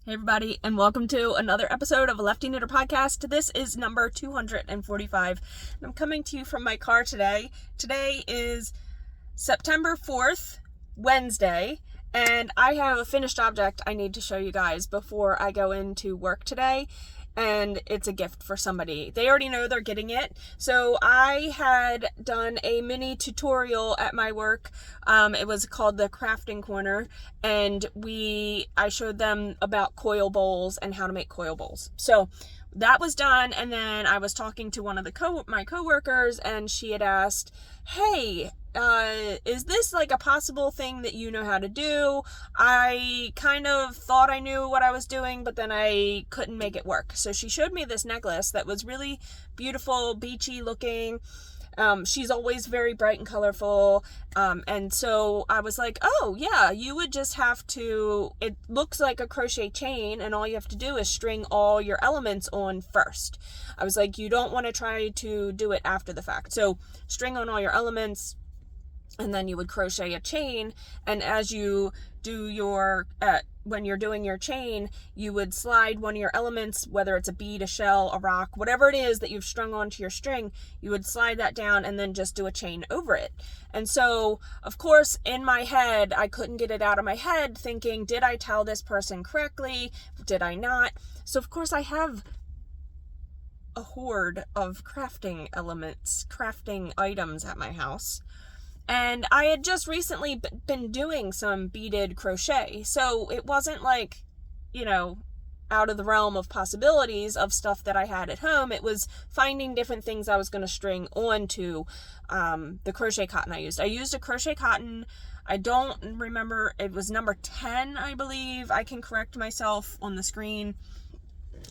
Hey everybody, and welcome to another episode of a Lefty Knitter podcast. This is number 245, and I'm coming to you from my car today. Today is September 4th, Wednesday, and I have a finished object I need to show you guys before I go into work today, and it's a gift for somebody. They already know they're getting it. So I had done a mini tutorial at my work. It was called the Crafting Corner, and I showed them about coil bowls and how to make coil bowls. So that was done, and then I was talking to one of my coworkers, and she had asked, hey, is this like a possible thing that you know how to do? I kind of thought I knew what I was doing, but then I couldn't make it work. So she showed me this necklace that was really beautiful, beachy looking. She's always very bright and colorful. And so I was like, oh yeah, you would just have to, it looks like a crochet chain, and all you have to do is string all your elements on first. I was like, you don't want to try to do it after the fact. So string on all your elements, and then you would crochet a chain, and as you do your, when you're doing your chain, you would slide one of your elements, whether it's a bead, a shell, a rock, whatever it is that you've strung onto your string, you would slide that down and then just do a chain over it. And so, of course, in my head, I couldn't get it out of my head, thinking, did I tell this person correctly? Did I not? So, of course, I have a hoard of crafting elements, crafting items at my house. And I had just recently been doing some beaded crochet, so it wasn't like, out of the realm of possibilities of stuff that I had at home. It was finding different things I was going to string onto the crochet cotton I used. I used a crochet cotton. I don't remember, it was number 10, I believe. I can correct myself on the screen.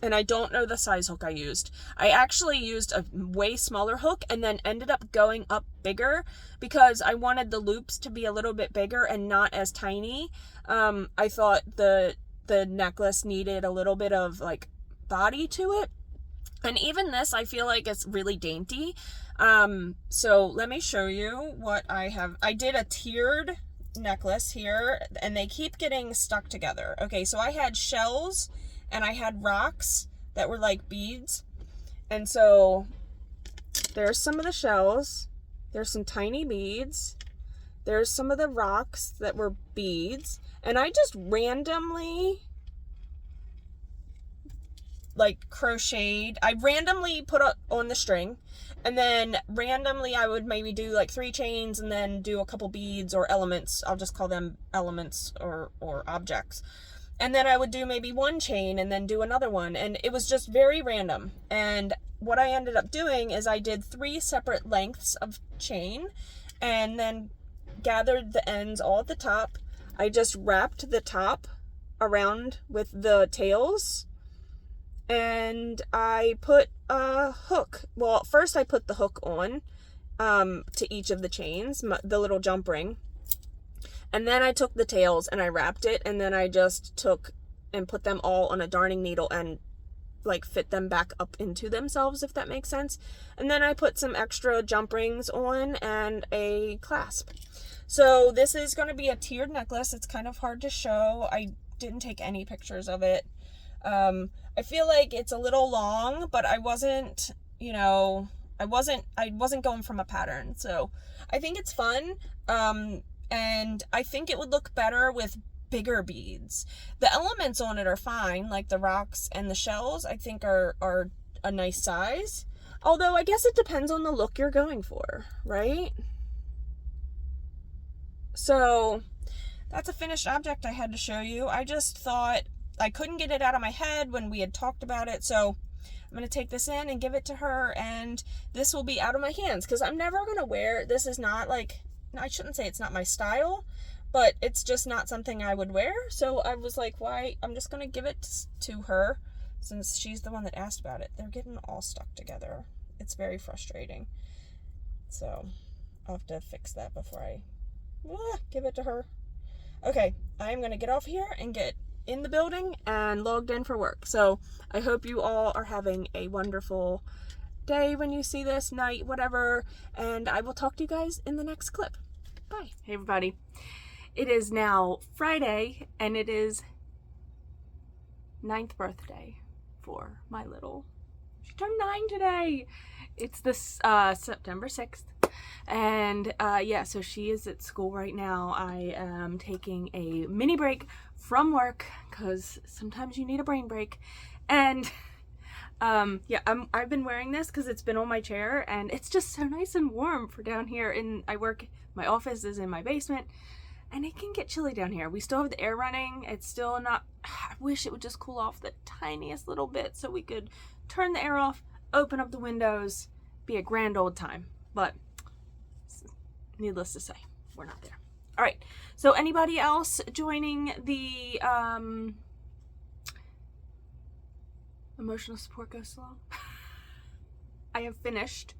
And I don't know the size hook I used. I actually used a way smaller hook and then ended up going up bigger because I wanted the loops to be a little bit bigger and not as tiny. I thought the necklace needed a little bit of like body to it. And even this, I feel like it's really dainty. So let me show you what I have. I did a tiered necklace here, and they keep getting stuck together. Okay, so I had shells and I had rocks that were like beads. And so there's some of the shells. There's some tiny beads. There's some of the rocks that were beads. And I just randomly like crocheted. I randomly put on the string, and then randomly I would maybe do like 3 chains and then do a couple beads or elements. I'll just call them elements or objects. And then I would do maybe 1 chain and then do another one. And it was just very random. And what I ended up doing is I did 3 separate lengths of chain and then gathered the ends all at the top. I just wrapped the top around with the tails. And I put a hook. Well, first I put the hook on to each of the chains, the little jump ring. And then I took the tails and I wrapped it, and then I just took and put them all on a darning needle and like fit them back up into themselves, if that makes sense. And then I put some extra jump rings on and a clasp. So this is going to be a tiered necklace. It's kind of hard to show. I didn't take any pictures of it. I feel like it's a little long, but I wasn't going from a pattern. So I think it's fun. And I think it would look better with bigger beads. The elements on it are fine, like the rocks and the shells, I think are a nice size. Although I guess it depends on the look you're going for, right? So that's a finished object I had to show you. I just thought I couldn't get it out of my head when we had talked about it. So I'm going to take this in and give it to her, and this will be out of my hands because I'm never going to wear, this is not like, I shouldn't say it's not my style, but it's just not something I would wear. So I was like, why? I'm just going to give it to her since she's the one that asked about it. They're getting all stuck together. It's very frustrating. So I'll have to fix that before I give it to her. Okay, I'm going to get off here and get in the building and logged in for work. So I hope you all are having a wonderful day when you see this, night, whatever, and I will talk to you guys in the next clip. Bye. Hey everybody. It is now Friday, and it is 9th birthday for my little, she turned 9 today. It's this September 6th. And yeah, so she is at school right now. I am taking a mini break from work because sometimes you need a brain break. And yeah, I've been wearing this because it's been on my chair and it's just so nice and warm for down here. And my office is in my basement and it can get chilly down here. We still have the air running. It's still not, I wish it would just cool off the tiniest little bit so we could turn the air off, open up the windows, be a grand old time. But needless to say, we're not there. All right, so anybody else joining the emotional support ghost along? I have finished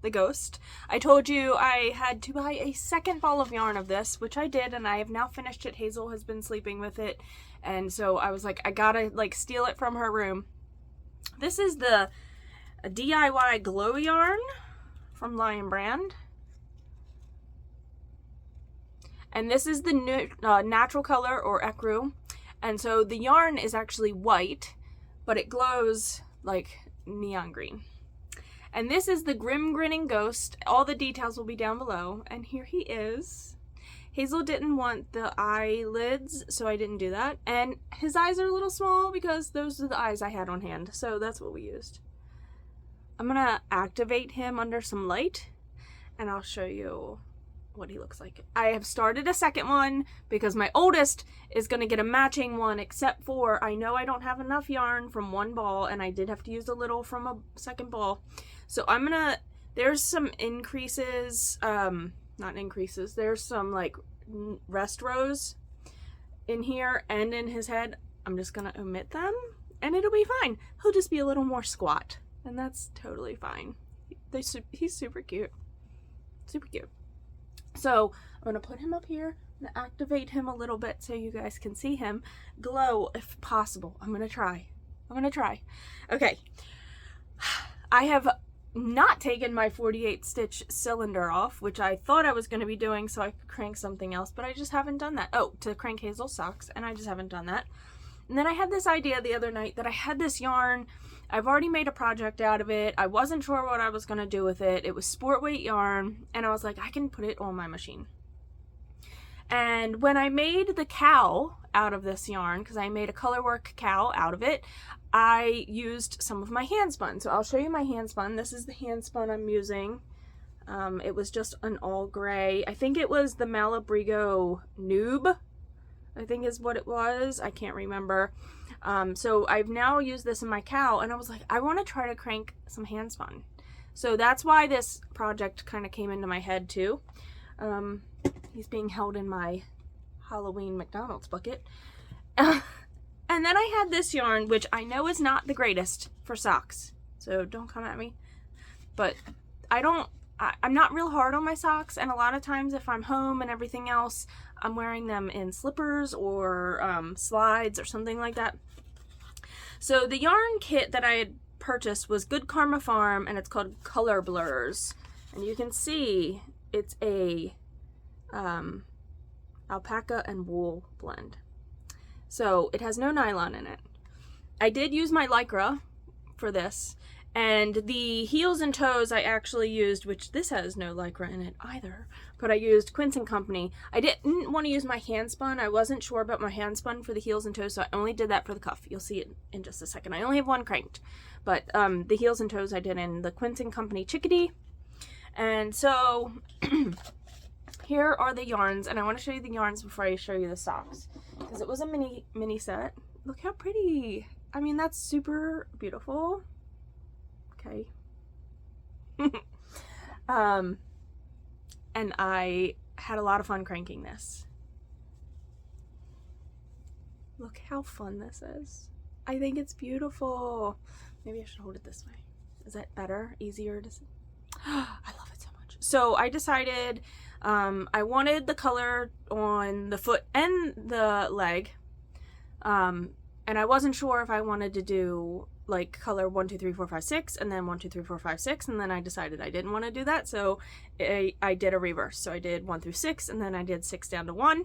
the ghost. I told you I had to buy a second ball of yarn of this, which I did, and I have now finished it. Hazel has been sleeping with it, and so I was like, I gotta like steal it from her room. This is the DIY glow yarn from Lion Brand. And this is the new, natural color, or ecru. And so the yarn is actually white, but it glows like neon green. And this is the Grinning Ghost. All the details will be down below. And here he is. Hazel didn't want the eyelids, so I didn't do that. And his eyes are a little small because those are the eyes I had on hand. So that's what we used. I'm going to activate him under some light, and I'll show you what he looks like. I have started a second one because my oldest is going to get a matching one, except for I know I don't have enough yarn from one ball, and I did have to use a little from a second ball. So I'm gonna, there's some increases, not increases, there's some like rest rows in here and in his head. I'm just gonna omit them and it'll be fine. He'll just be a little more squat, and that's totally fine. He's super cute. Super cute. So I'm gonna put him up here and activate him a little bit so you guys can see him glow if possible. I'm gonna try. Okay. I have not taken my 48 stitch cylinder off, which I thought I was going to be doing so I could crank something else, but I just haven't done that. Oh, to crank Hazel's socks, and I just haven't done that. And then I had this idea the other night that I had this yarn. I've already made a project out of it. I wasn't sure what I was going to do with it. It was sport weight yarn, and I was like, I can put it on my machine. And when I made the cowl out of this yarn, because I made a colorwork cowl out of it, I used some of my hand spun. So I'll show you my hand spun. This is the hand spun I'm using. It was just an all gray. I think it was the Malabrigo Noob, I think is what it was. I can't remember. So I've now used this in my cowl, and I was like, I want to try to crank some hand spun. So that's why this project kind of came into my head too. He's being held in my Halloween McDonald's bucket. And then I had this yarn, which I know is not the greatest for socks, so don't come at me. But I'm not real hard on my socks, and a lot of times if I'm home and everything else, I'm wearing them in slippers or slides or something like that. So the yarn kit that I had purchased was Good Karma Farm, and it's called Color Blurs. And you can see it's a alpaca and wool blend. So it has no nylon in it. I did use my Lycra for this, and the heels and toes I actually used, which this has no Lycra in it either, but I used Quince & Company. I didn't want to use my hand spun. I wasn't sure about my hand spun for the heels and toes, so I only did that for the cuff. You'll see it in just a second. I only have one cranked, but the heels and toes I did in the Quince & Company Chickadee. And so here are the yarns, and I want to show you the yarns before I show you the socks, because it was a mini set. Look how pretty. I mean, that's super beautiful. Okay. And I had a lot of fun cranking this. Look how fun this is. I think it's beautiful. Maybe I should hold it this way. Is that better? Easier to see? I love it so much. So I decided I wanted the color on the foot and the leg. And I wasn't sure if I wanted to do like color 1, 2, 3, 4, 5, 6, and then 1, 2, 3, 4, 5, 6, and then I decided I didn't want to do that, so I did a reverse. So I did 1 through 6, and then I did 6 down to 1.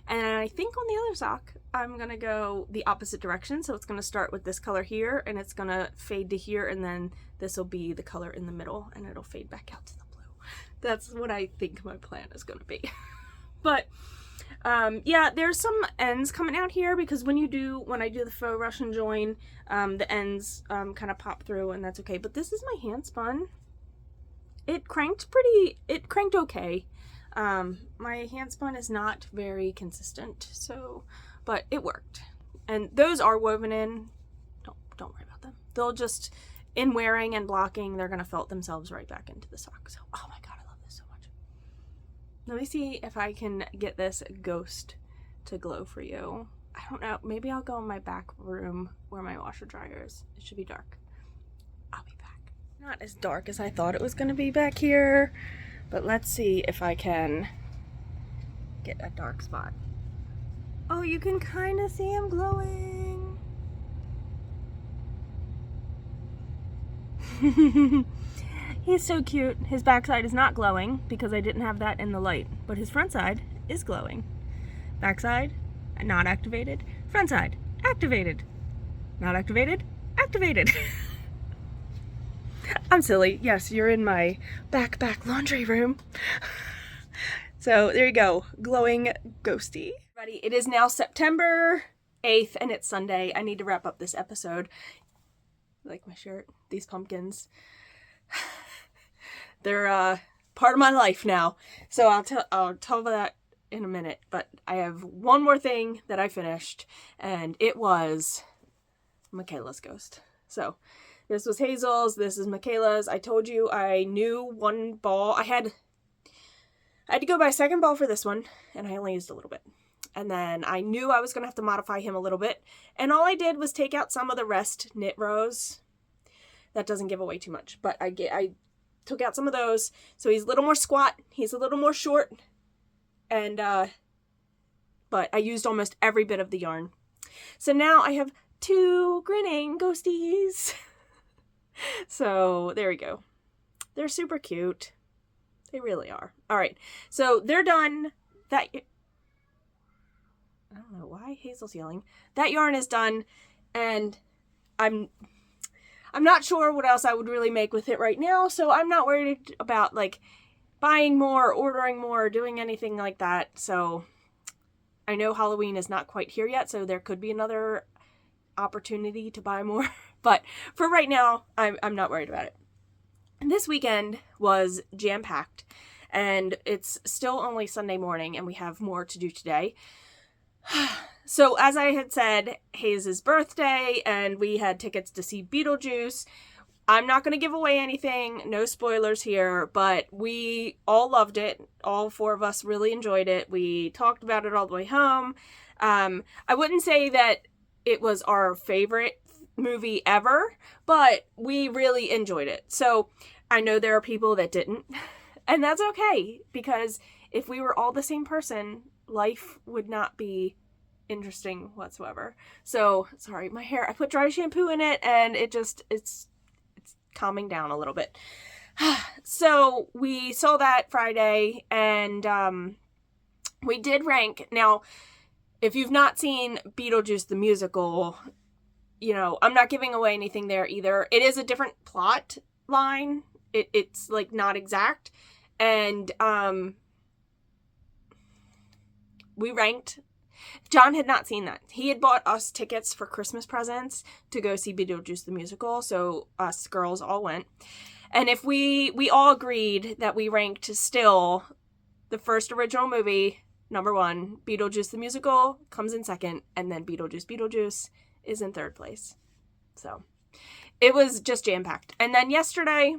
And I think on the other sock, I'm going to go the opposite direction. So it's going to start with this color here, and it's going to fade to here, and then this will be the color in the middle, and it'll fade back out to the blue. That's what I think my plan is going to be. But yeah, there's some ends coming out here because when I do the faux Russian join, the ends kind of pop through, and that's okay. But this is my hand spun. It cranked okay. My hand spun is not very consistent, so, but it worked. And those are woven in. Don't worry about them. They'll just, in wearing and blocking, they're gonna felt themselves right back into the sock. So, oh my god, I love this so much. Let me see if I can get this ghost to glow for you. I don't know, maybe I'll go in my back room where my washer dryer is. It should be dark. I'll be back. Not as dark as I thought it was gonna be back here, but let's see if I can get a dark spot. Oh, you can kind of see him glowing. He's so cute. His backside is not glowing because I didn't have that in the light, but his front side is glowing. Backside, not activated. Front side, activated. Not activated, activated. I'm silly. Yes, you're in my back laundry room. So there you go, glowing ghosty. Ready? It is now September 8th and it's Sunday. I need to wrap up this episode. Like my shirt, these pumpkins. They're part of my life now. So I'll tell that in a minute. But I have one more thing that I finished, and it was Michaela's ghost. So this was Hazel's, this is Michaela's. I told you I knew one ball. I had to go buy a second ball for this one, and I only used a little bit. And then I knew I was going to have to modify him a little bit. And all I did was take out some of the rest knit rows. That doesn't give away too much, but I took out some of those. So he's a little more squat, he's a little more short, and but I used almost every bit of the yarn. So now I have 2 grinning ghosties. So there we go. They're super cute. They really are. All right, so they're done. I don't know why Hazel's yelling. That yarn is done, and I'm not sure what else I would really make with it right now, so I'm not worried about like buying more, ordering more, doing anything like that. So I know Halloween is not quite here yet, so there could be another opportunity to buy more. But for right now, I'm not worried about it. And this weekend was jam-packed, and it's still only Sunday morning, and we have more to do today. So as I had said, Hayes' birthday, and we had tickets to see Beetlejuice. I'm not going to give away anything, no spoilers here, but we all loved it. All 4 of us really enjoyed it. We talked about it all the way home. I wouldn't say that it was our favorite movie ever, but we really enjoyed it. So I know there are people that didn't, and that's okay, because if we were all the same person, life would not be interesting whatsoever. So sorry, my hair, I put dry shampoo in it, and it's calming down a little bit. So we saw that Friday, and we did rank. Now, if you've not seen Beetlejuice the musical, you know, I'm not giving away anything there either. It is a different plot line. It's like not exact. And we ranked. John had not seen that. He had bought us tickets for Christmas presents to go see Beetlejuice the musical, so us girls all went. And if we all agreed that we ranked still the first original movie, number 1, Beetlejuice the musical comes in second, and then Beetlejuice is in third place. So it was just jam-packed. And then yesterday,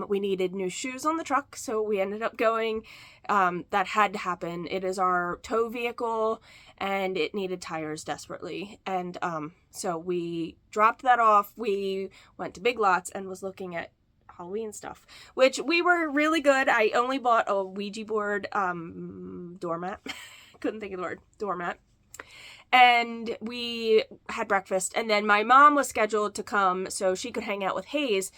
we needed new shoes on the truck, so we ended up going. That had to happen. It is our tow vehicle, and it needed tires desperately. And so we dropped that off. We went to Big Lots and was looking at Halloween stuff, which we were really good. I only bought a Ouija board doormat. Couldn't think of the word. Doormat. And we had breakfast, and then my mom was scheduled to come so she could hang out with Hayes.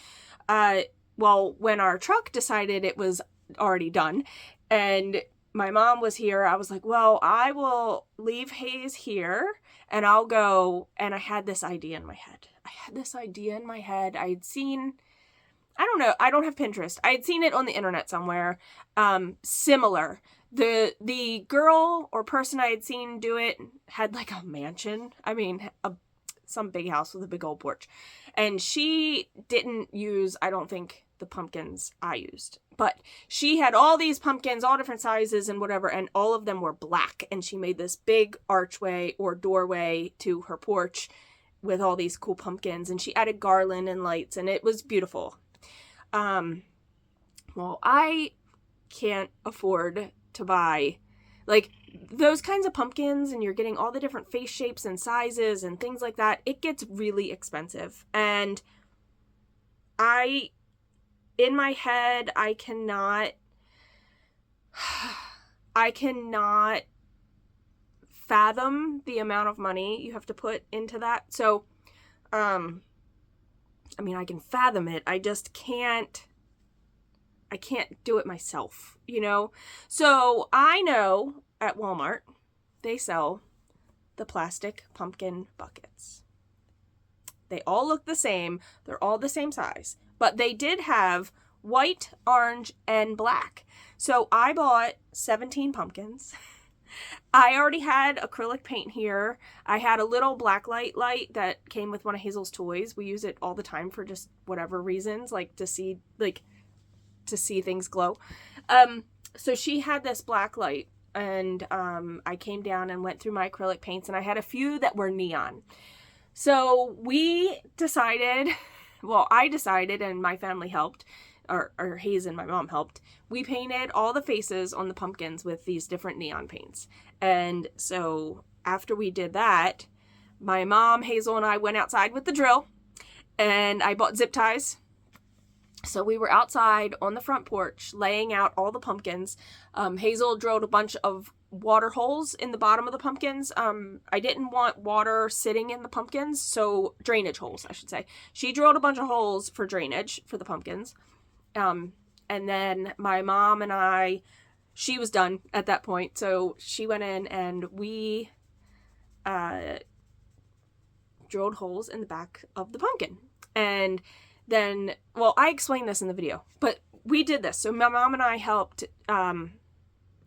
Well, when our truck decided it was already done, and my mom was here, I was like, well, I will leave Hayes here and I'll go. And I had this idea in my head. I had seen, I don't know, I don't have Pinterest. I had seen it on the internet somewhere. Similar. The girl or person I had seen do it had like a mansion. I mean, some big house with a big old porch. And she didn't use, I don't think, the pumpkins I used. But she had all these pumpkins, all different sizes and whatever, and all of them were black. And she made this big archway or doorway to her porch with all these cool pumpkins. And she added garland and lights, and it was beautiful. Well, I can't afford to buy, like, those kinds of pumpkins, and you're getting all the different face shapes and sizes and things like that. It gets really expensive. And in my head, I cannot fathom the amount of money you have to put into that. So, I mean, I can fathom it. I just can't do it myself, you know? So I know at Walmart, they sell the plastic pumpkin buckets. They all look the same. They're all the same size. But they did have white, orange, and black. So I bought 17 pumpkins. I already had acrylic paint here. I had a little blacklight light that came with one of Hazel's toys. We use it all the time for just whatever reasons, like to see things glow. So she had this black light, and I came down and went through my acrylic paints, and I had a few that were neon. So we decided, well, I decided, and my family helped, or Hayes and my mom helped. We painted all the faces on the pumpkins with these different neon paints. And so after we did that, my mom, Hazel, and I went outside with the drill, and I bought zip ties. So we were outside on the front porch laying out all the pumpkins. Hazel drilled a bunch of water holes in the bottom of the pumpkins. I didn't want water sitting in the pumpkins, so drainage holes, I should say. She drilled a bunch of holes for drainage for the pumpkins. And then my mom and I, she was done at that point, so she went in and we drilled holes in the back of the pumpkin. And then, well, I explained this in the video, but we did this. So my mom and I helped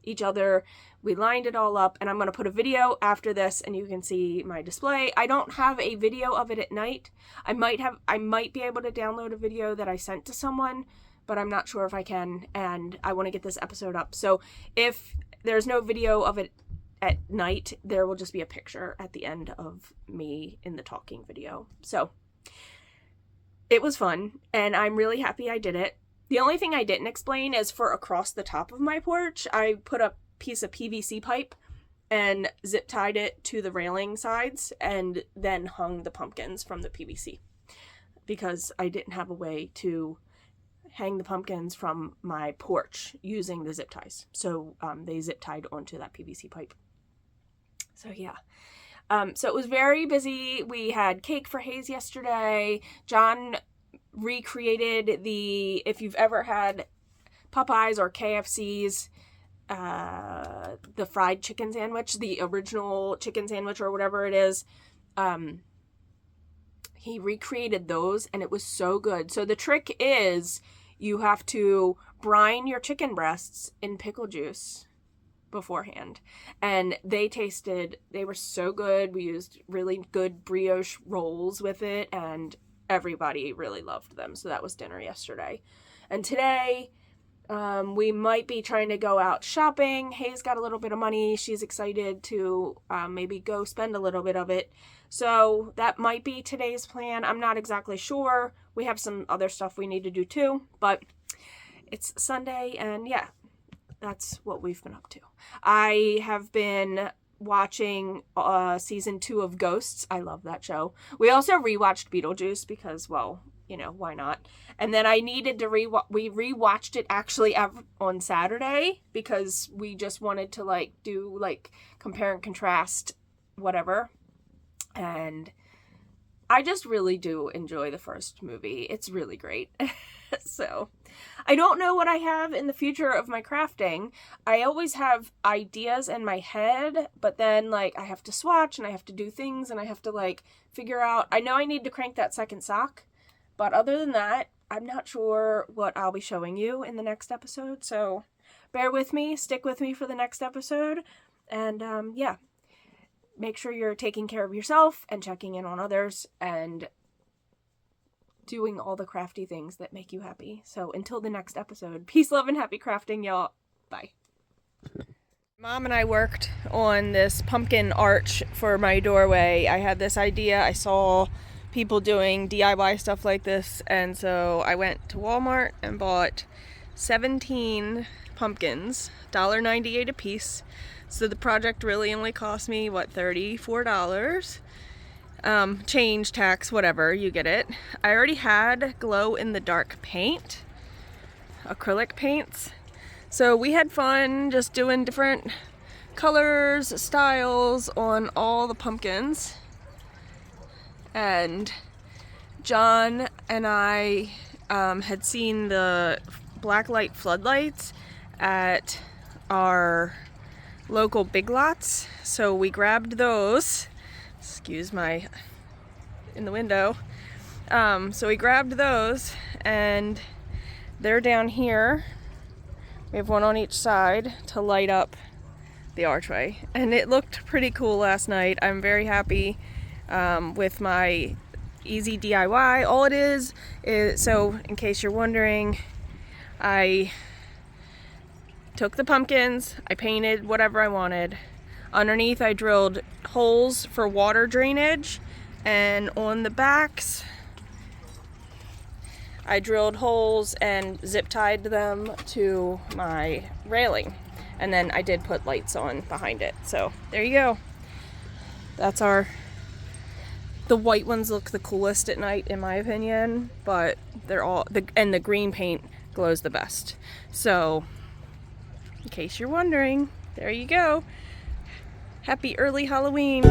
each other. We lined it all up, and I'm going to put a video after this, and you can see my display. I don't have a video of it at night. I might be able to download a video that I sent to someone, but I'm not sure if I can, and I want to get this episode up. So if there's no video of it at night, there will just be a picture at the end of me in the talking video. So it was fun, and I'm really happy I did it. The only thing I didn't explain is for across the top of my porch, I put a piece of PVC pipe and zip tied it to the railing sides and then hung the pumpkins from the PVC because I didn't have a way to hang the pumpkins from my porch using the zip ties. So they zip tied onto that PVC pipe. So yeah. So it was very busy. We had cake for Hayes yesterday. John recreated if you've ever had Popeyes or KFC's, the fried chicken sandwich, the original chicken sandwich or whatever it is. He recreated those, and it was so good. So the trick is you have to brine your chicken breasts in pickle juice beforehand, and they were so good. We used really good brioche rolls with it, and everybody really loved them. So that was dinner yesterday. And today we might be trying to go out shopping. Hayes got a little bit of money. She's excited to maybe go spend a little bit of it. So that might be today's plan. I'm not exactly sure. We have some other stuff we need to do too, but it's Sunday, and yeah, that's what we've been up to. I have been watching season 2 of Ghosts. I love that show. We also rewatched Beetlejuice because, well, you know, why not? And then I needed to we rewatched it actually on Saturday because we just wanted to do compare and contrast whatever. And I just really do enjoy the first movie. It's really great. So, I don't know what I have in the future of my crafting. I always have ideas in my head, but then, like, I have to swatch, and I have to do things, and I have to, like, figure out... I know I need to crank that second sock, but other than that, I'm not sure what I'll be showing you in the next episode, so bear with me, stick with me for the next episode, and, yeah. Make sure you're taking care of yourself, and checking in on others, and doing all the crafty things that make you happy. So until the next episode, peace, love, and happy crafting, y'all. Bye. Mom and I worked on this pumpkin arch for my doorway. I had this idea. I saw people doing DIY stuff like this, and so I went to Walmart and bought 17 pumpkins, $1.98 a piece. So the project really only cost me, what, $34? Change, tax, whatever, you get it. I already had glow-in-the-dark paint, acrylic paints. So we had fun just doing different colors, styles on all the pumpkins. And John and I had seen the blacklight floodlights at our local Big Lots, so we grabbed those. Excuse my in the window. So we grabbed those, and they're down here. We have one on each side to light up the archway, and it looked pretty cool last night. I'm very happy with my easy DIY. All it is, so in case you're wondering, I took the pumpkins, I painted whatever I wanted. Underneath I drilled holes for water drainage, and on the backs I drilled holes and zip tied them to my railing. And then I did put lights on behind it. So there you go. That's the white ones look the coolest at night in my opinion, but they're all, and the green paint glows the best. So in case you're wondering, there you go. Happy early Halloween.